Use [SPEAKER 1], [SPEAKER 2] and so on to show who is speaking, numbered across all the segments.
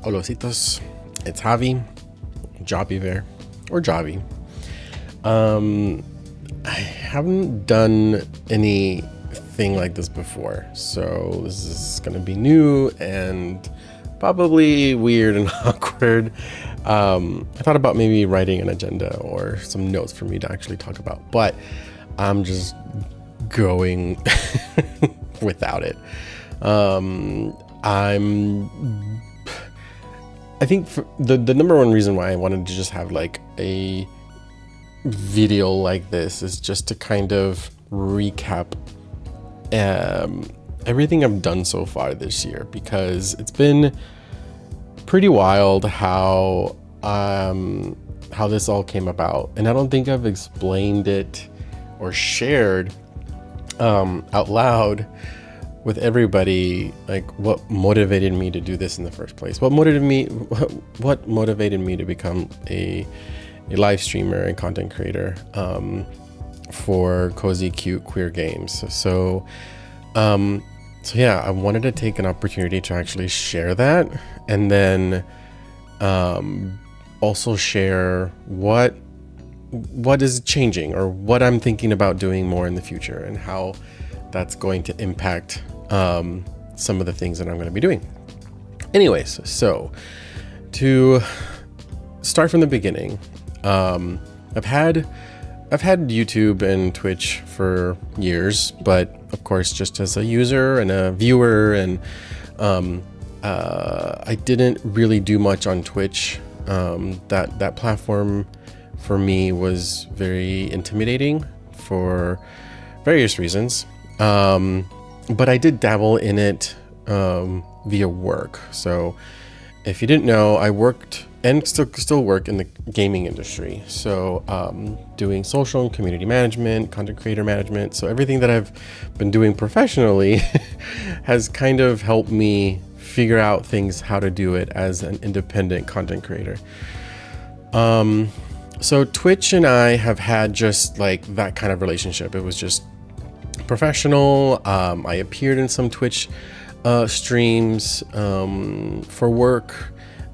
[SPEAKER 1] Hola Ositos, it's JawviBear, or Javi. I haven't done anything like this before, so this is gonna be new and probably weird and awkward. I thought about maybe writing an agenda or some notes for me to actually talk about, but I'm just going without it. I think for the number one reason why I wanted to just have like a video like this is just to kind of recap everything I've done so far this year, because it's been pretty wild how this all came about, and I don't think I've explained it or shared out loud with everybody, like what motivated me to do this in the first place. What motivated me to become a live streamer and content creator for cozy, cute, queer games. So yeah, I wanted to take an opportunity to actually share that, and then also share what is changing or what I'm thinking about doing more in the future, and how that's going to impact some of the things that I'm going to be doing. Anyways, so to start from the beginning, I've had YouTube and Twitch for years, but of course just as a user and a viewer, and I didn't really do much on Twitch. That platform for me was very intimidating for various reasons. But I did dabble in it via work. So if you didn't know, I worked and still work in the gaming industry. So doing social and community management, content creator management. So everything that I've been doing professionally has kind of helped me figure out things, how to do it as an independent content creator. So Twitch and I have had just like that kind of relationship. It was just professional. I appeared in some Twitch streams for work,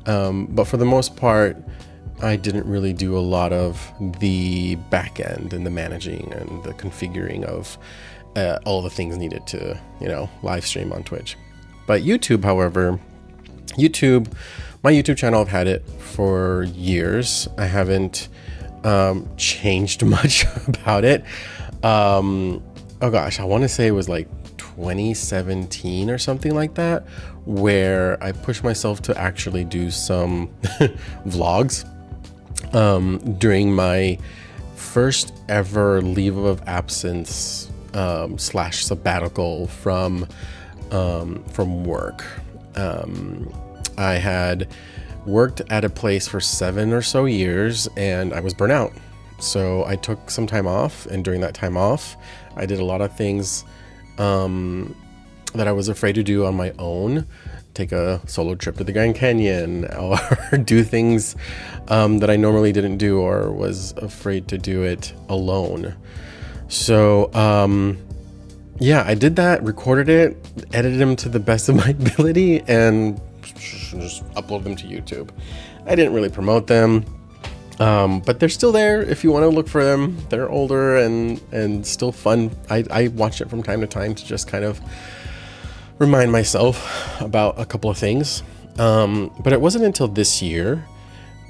[SPEAKER 1] but for the most part I didn't really do a lot of the back end and the managing and the configuring of all the things needed to, live stream on Twitch. But YouTube, however, my YouTube channel, I've had it for years. I haven't changed much about it. Oh gosh, I want to say it was like 2017 or something like that, where I pushed myself to actually do some vlogs during my first ever leave of absence / sabbatical from work. I had worked at a place for 7 or so years, and I was burnt out. So I took some time off, and during that time off, I did a lot of things that I was afraid to do on my own. Take a solo trip to the Grand Canyon, or do things that I normally didn't do or was afraid to do it alone. So yeah, I did that, recorded it, edited them to the best of my ability, and just upload them to YouTube. I didn't really promote them. But they're still there if you want to look for them. They're older and still fun. I watch it from time to time to just kind of remind myself about a couple of things. But it wasn't until this year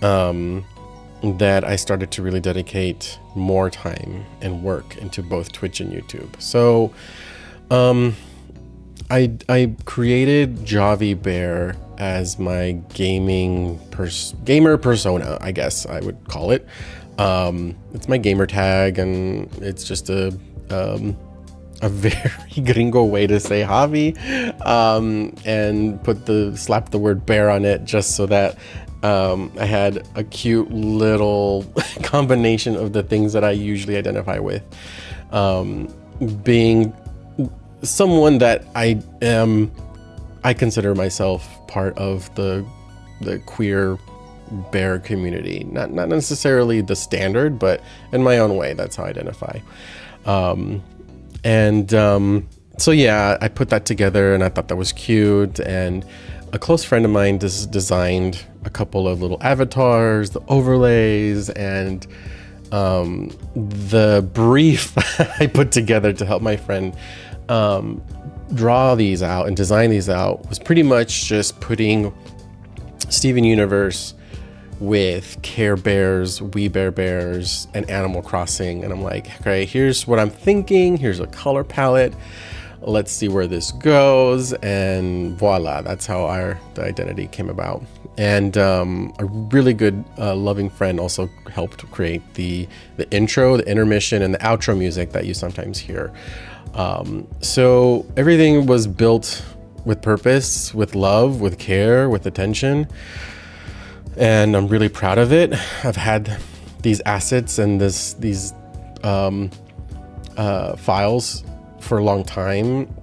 [SPEAKER 1] that I started to really dedicate more time and work into both Twitch and YouTube. So I created JawviBear as my gamer persona, I guess I would call it. It's my gamer tag, and it's just a very gringo way to say Javi, and slap the word bear on it, just so that I had a cute little combination of the things that I usually identify with. Being someone that I consider myself part of the queer bear community, not necessarily the standard, but in my own way, that's how I identify. So yeah, I put that together, and I thought that was cute, and a close friend of mine designed a couple of little avatars, the overlays, and the brief I put together to help my friend draw these out and design these out was pretty much just putting Steven Universe with Care Bears, We Bear Bears, and Animal Crossing. And I'm like, okay, here's what I'm thinking. Here's a color palette. Let's see where this goes. And voila, that's how the identity came about. And a really good loving friend also helped create the intro, the intermission, and the outro music that you sometimes hear. So everything was built with purpose, with love, with care, with attention. And I'm really proud of it. I've had these assets and these files for a long time.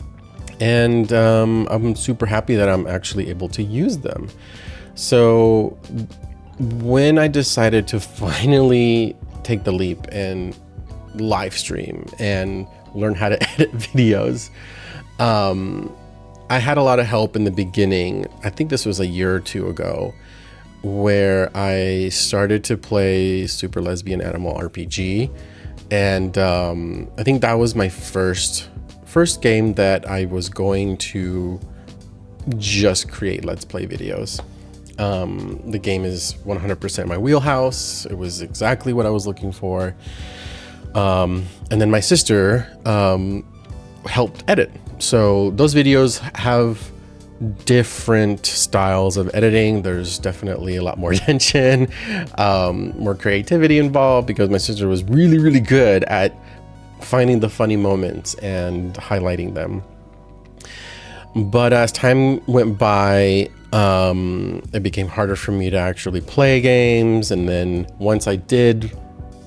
[SPEAKER 1] And I'm super happy that I'm actually able to use them. So when I decided to finally take the leap and live stream and learn how to edit videos, I had a lot of help in the beginning. I think this was a year or two ago, where I started to play Super Lesbian Animal RPG. And I think that was my first game that I was going to just create Let's Play videos. The game is 100% my wheelhouse. It was exactly what I was looking for. And then my sister helped edit. So those videos have different styles of editing. There's definitely a lot more attention, more creativity involved, because my sister was really, really good at finding the funny moments and highlighting them. But as time went by, it became harder for me to actually play games. And then once I did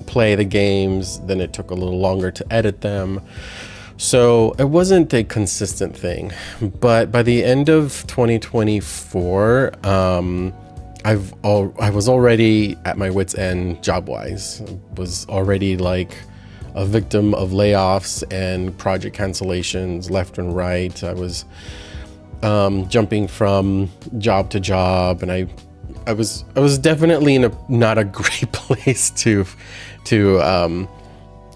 [SPEAKER 1] play the games, then it took a little longer to edit them. So it wasn't a consistent thing. But by the end of 2024, I was already at my wit's end job-wise. I was already like a victim of layoffs and project cancellations left and right. I was jumping from job to job, and I was definitely in not a great place to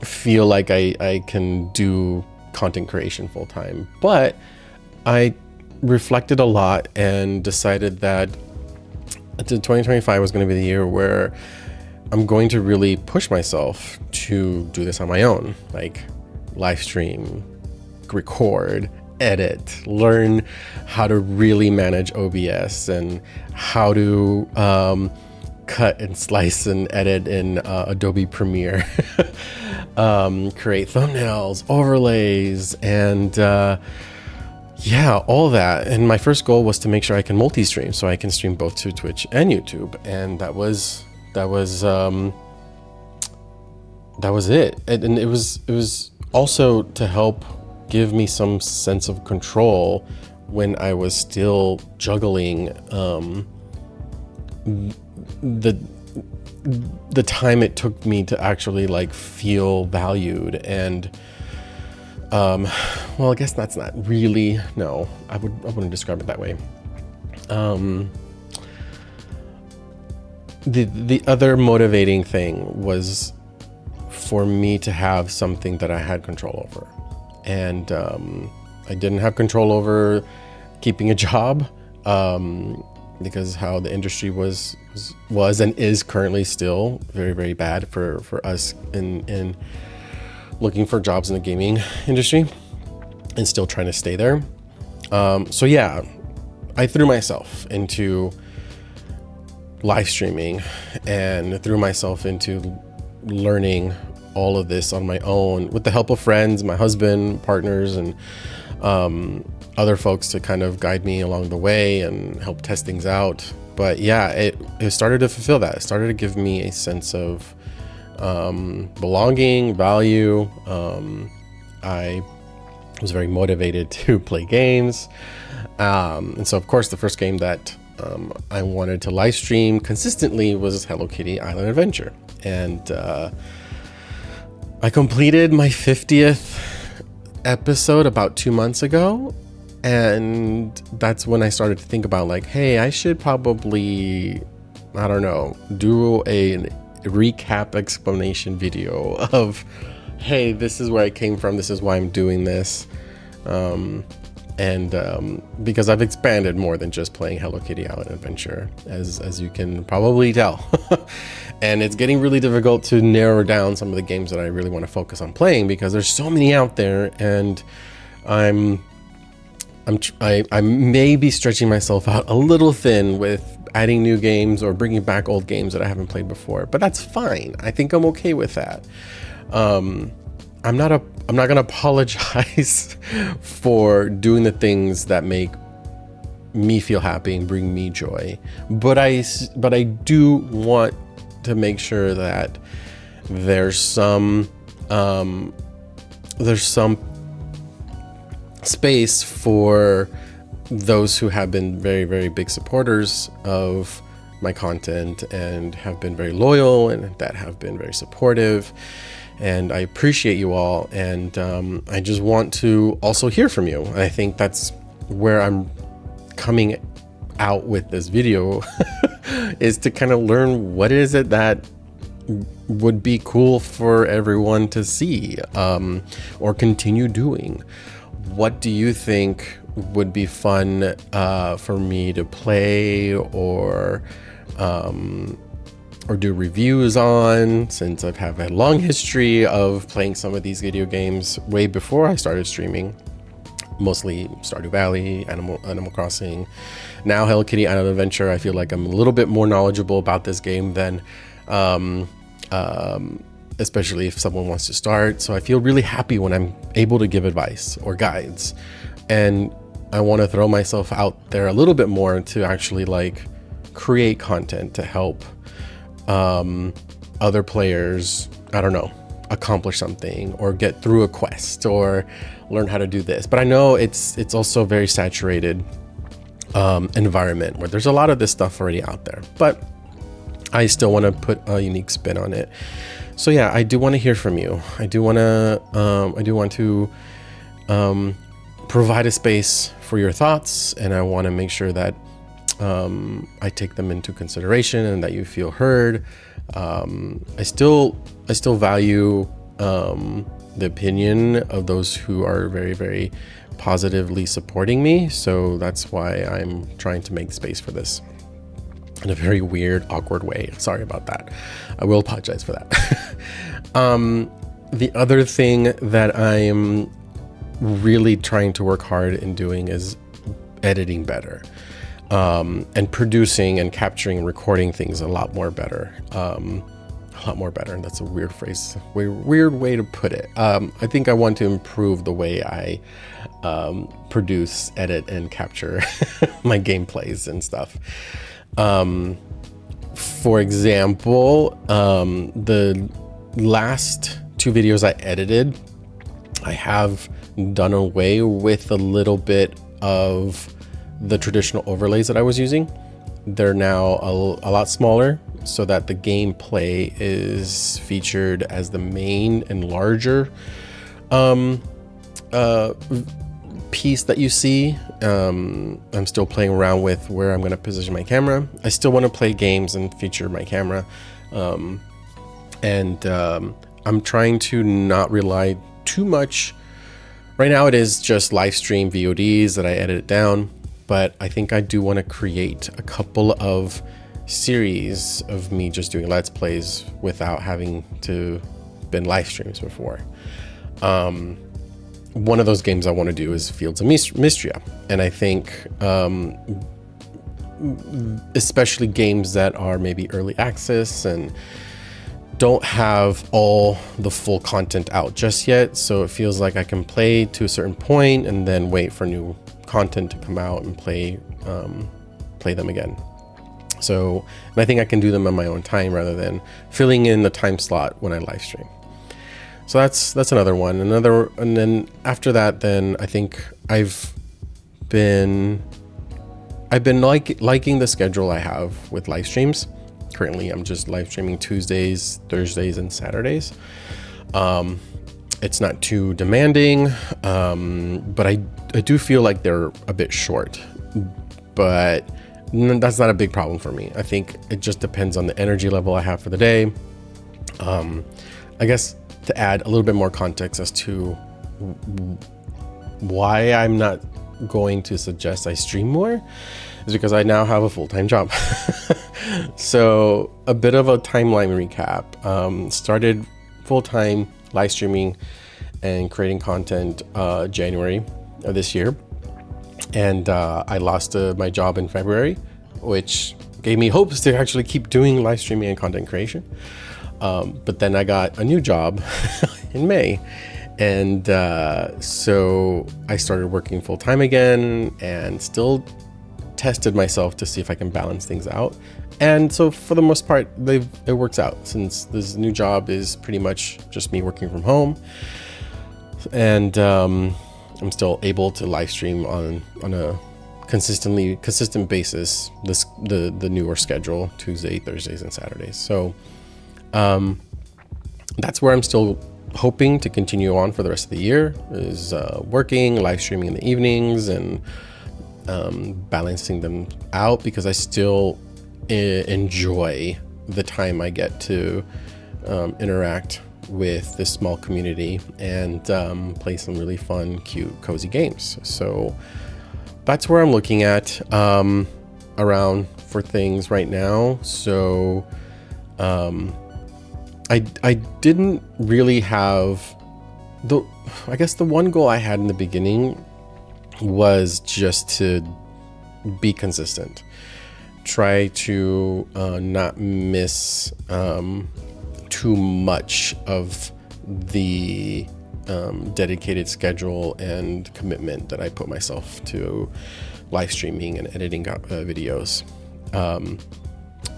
[SPEAKER 1] feel like I can do content creation full time. But I reflected a lot and decided that 2025 was going to be the year where I'm going to really push myself to do this on my own, like live stream, record, edit, learn how to really manage OBS and how to cut and slice and edit in Adobe Premiere, create thumbnails, overlays, and yeah, all that. And my first goal was to make sure I can multi-stream, so I can stream both to Twitch and YouTube. And that was it. And it was also to help give me some sense of control when I was still juggling the time it took me to actually like feel valued. And well, I guess that's not really, no, I wouldn't describe it that way. The other motivating thing was for me to have something that I had control over. And I didn't have control over keeping a job, because how the industry was and is currently still very, very bad for us in looking for jobs in the gaming industry and still trying to stay there. So yeah, I threw myself into live streaming and threw myself into learning all of this on my own with the help of friends, my husband, partners, and other folks to kind of guide me along the way and help test things out. But yeah, it started to fulfill that. It started to give me a sense of belonging, value. I was very motivated to play games. And so of course the first game that I wanted to live stream consistently was Hello Kitty Island Adventure. And I completed my 50th episode about 2 months ago. And that's when I started to think about like, hey, I should probably, I don't know, do a recap explanation video of, hey, this is where I came from, this is why I'm doing this. Because I've expanded more than just playing Hello Kitty Island Adventure, as you can probably tell. And it's getting really difficult to narrow down some of the games that I really want to focus on playing, because there's so many out there, and I may be stretching myself out a little thin with adding new games or bringing back old games that I haven't played before, but that's fine. I think I'm okay with that. I'm not gonna apologize for doing the things that make me feel happy and bring me joy, but I do want to make sure that there's some space for those who have been very, very big supporters of my content and have been very loyal and that have been very supportive. And I appreciate you all. And I just want to also hear from you. I think that's where I'm coming out with this video is to kind of learn what is it that would be cool for everyone to see or continue doing. What do you think would be fun for me to play or do reviews on, since I've had a long history of playing some of these video games way before I started streaming, mostly Stardew Valley, Animal Crossing, now Hello Kitty Island Adventure. I feel like I'm a little bit more knowledgeable about this game than especially if someone wants to start. So I feel really happy when I'm able to give advice or guides, and I want to throw myself out there a little bit more to actually like create content to help other players, I don't know, accomplish something or get through a quest or learn how to do this. But I know it's also a very saturated environment where there's a lot of this stuff already out there, but I still want to put a unique spin on it. So yeah, I do want to hear from you. I do want to provide a space for your thoughts, and I want to make sure that I take them into consideration and that you feel heard. I still value the opinion of those who are very, very positively supporting me. So that's why I'm trying to make space for this in a very weird, awkward way. Sorry about that. I will apologize for that. The other thing that I'm really trying to work hard in doing is editing better. And producing and capturing and recording things a lot more better. That's a weird phrase, weird way to put it. I think I want to improve the way I produce, edit, and capture my gameplays and stuff. For example, the last 2 videos I edited, I have done away with a little bit of the traditional overlays that I was using. They're now a lot smaller so that the gameplay is featured as the main and larger piece that you see. I'm still playing around with where I'm going to position my camera. I still want to play games and feature my camera. I'm trying to not rely too much. Right now it is just live stream VODs that I edit down. But I think I do want to create a couple of series of me just doing Let's Plays without having to been live streams before. One of those games I want to do is Fields of Mystria. And I think especially games that are maybe early access and don't have all the full content out just yet. So it feels like I can play to a certain point and then wait for new content to come out and play them again. So, and I think I can do them on my own time rather than filling in the time slot when I live stream. So that's another one. And then after that, then I think I've been liking the schedule I have with live streams. Currently, I'm just live streaming Tuesdays, Thursdays, and Saturdays. It's not too demanding, but I do feel like they're a bit short, but that's not a big problem for me. I think it just depends on the energy level I have for the day. I guess to add a little bit more context as to why I'm not going to suggest I stream more is because I now have a full-time job. So a bit of a timeline recap. Started full-time live streaming and creating content January of this year. And I lost my job in February, which gave me hopes to actually keep doing live streaming and content creation. But then I got a new job in May. And so I started working full time again and still tested myself to see if I can balance things out. And so for the most part, it works out, since this new job is pretty much just me working from home. And I'm still able to live stream on a consistent basis, the newer schedule, Tuesday, Thursdays, and Saturdays. So that's where I'm still hoping to continue on for the rest of the year, is working, live streaming in the evenings, and balancing them out, because I still enjoy the time I get to interact with this small community and play some really fun, cute, cozy games. So that's where I'm looking at around for things right now. So I didn't really have I guess the one goal I had in the beginning was just to be consistent, try to not miss too much of the dedicated schedule and commitment that I put myself to live streaming and editing videos.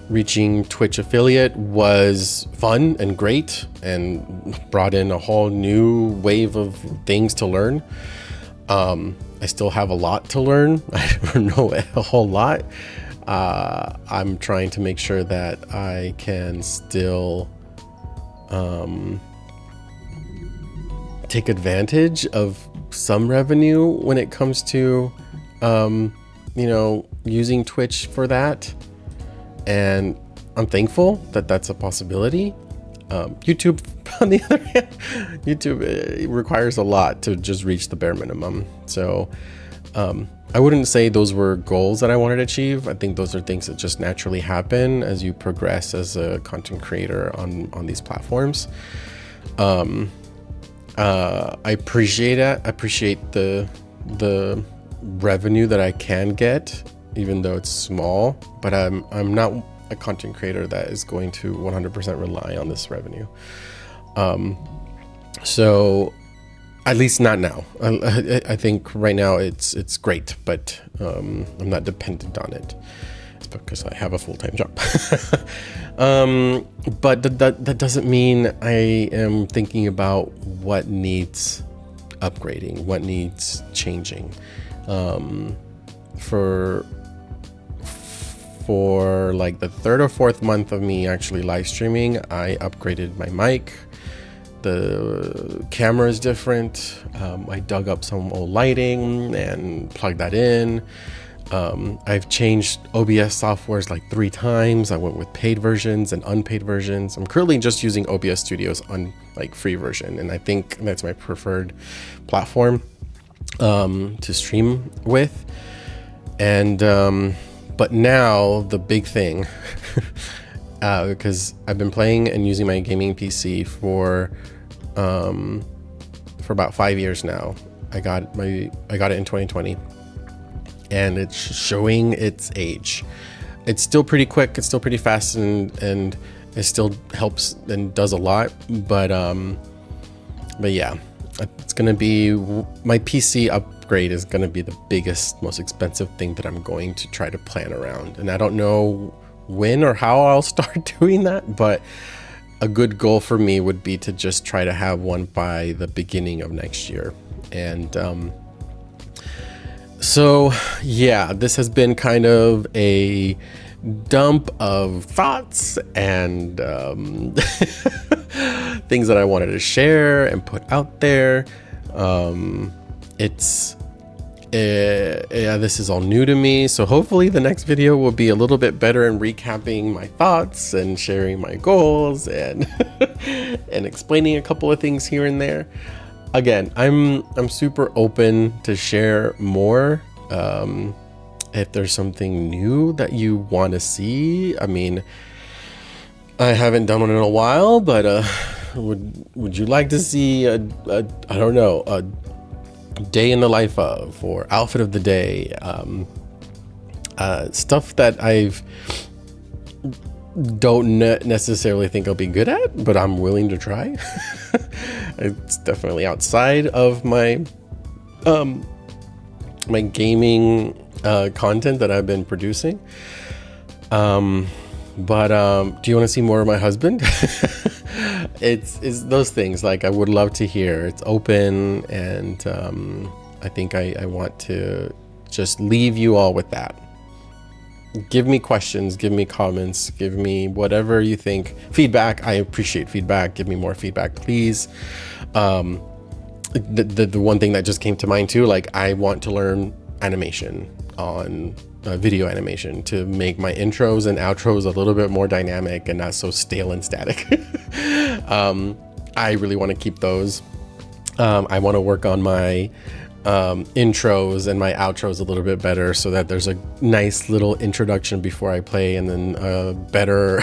[SPEAKER 1] Reaching Twitch affiliate was fun and great and brought in a whole new wave of things to learn. I still have a lot to learn. I don't know a whole lot. I'm trying to make sure that I can still take advantage of some revenue when it comes to, using Twitch for that. And I'm thankful that that's a possibility. YouTube, on the other hand, YouTube requires a lot to just reach the bare minimum. So I wouldn't say those were goals that I wanted to achieve. I think those are things that just naturally happen as you progress as a content creator on these platforms. I appreciate it. I appreciate the revenue that I can get, even though it's small, but I'm not a content creator that is going to 100% rely on this revenue. So at least not now. I think right now it's great, but I'm not dependent on it. It's because I have a full-time job. But that doesn't mean I am thinking about what needs upgrading, what needs changing. For like the third or fourth month of me actually live streaming, I upgraded my mic. The camera is different. I dug up some old lighting and plugged that in. I've changed OBS softwares like 3 times. I went with paid versions and unpaid versions. I'm currently just using OBS Studios on like free version, and I think that's my preferred platform to stream with. And but now the big thing, because I've been playing and using my gaming PC for about 5 years now. I got it in 2020, and it's showing its age. It's still pretty quick. It's still pretty fast, and it still helps and does a lot. But yeah, it's gonna be my PC upgrade is gonna be the biggest, most expensive thing that I'm going to try to plan around, and I don't know when or how I'll start doing that, but a good goal for me would be to just try to have one by the beginning of next year. And so yeah, this has been kind of a dump of thoughts and things that I wanted to share and put out there. This is all new to me, so hopefully the next video will be a little bit better in recapping my thoughts and sharing my goals and and explaining a couple of things here and there. Again, I'm super open to share more. If there's something new that you want to see, I mean, I haven't done one in a while, but would you like to see I don't know, a day in the life of, or outfit of the day, stuff that I've don't necessarily think I'll be good at, but I'm willing to try. It's definitely outside of my my gaming content that I've been producing. Do you want to see more of my husband? It's those things. Like, I would love to hear. It's open, and I think I want to just leave you all with that. Give me questions, give me comments, give me whatever you think. Feedback. I appreciate feedback. Give me more feedback, please. The one thing that just came to mind too, like, I want to learn animation on video animation to make my intros and outros a little bit more dynamic and not so stale and static. I really want to keep those. I want to work on my intros and my outros a little bit better, so that there's a nice little introduction before I play, and then a better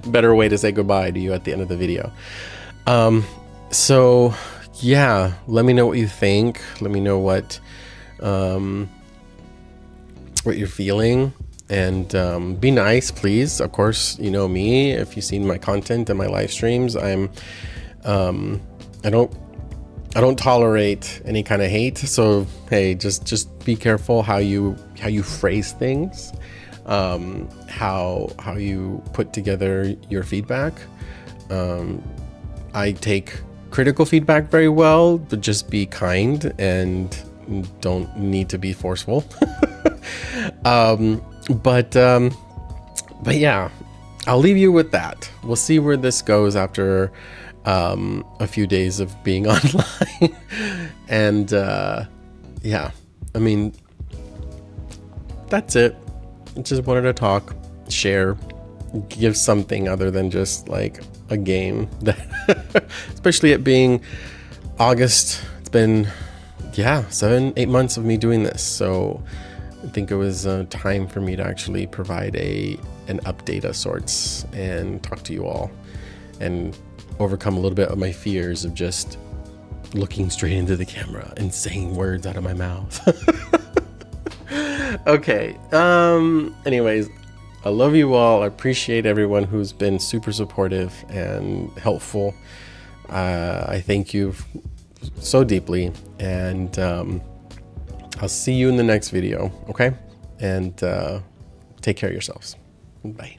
[SPEAKER 1] better way to say goodbye to you at the end of the video. So yeah, let me know what you think. Let me know what you're feeling, and be nice, please. Of course, you know me. If you've seen my content and my live streams, I don't tolerate any kind of hate. So hey, just be careful how you phrase things, how you put together your feedback. I take critical feedback very well, but just be kind and don't need to be forceful. But yeah, I'll leave you with that. We'll see where this goes after a few days of being online. And yeah, I mean, that's it. I just wanted to talk, share, give something other than just like a game. That especially it being August, it's been 7-8 months of me doing this, so I think it was time for me to actually provide an update of sorts and talk to you all and overcome a little bit of my fears of just looking straight into the camera and saying words out of my mouth. Okay, anyways, I love you all. I appreciate everyone who's been super supportive and helpful. I thank you so deeply, and I'll see you in the next video, okay? And take care of yourselves. Bye.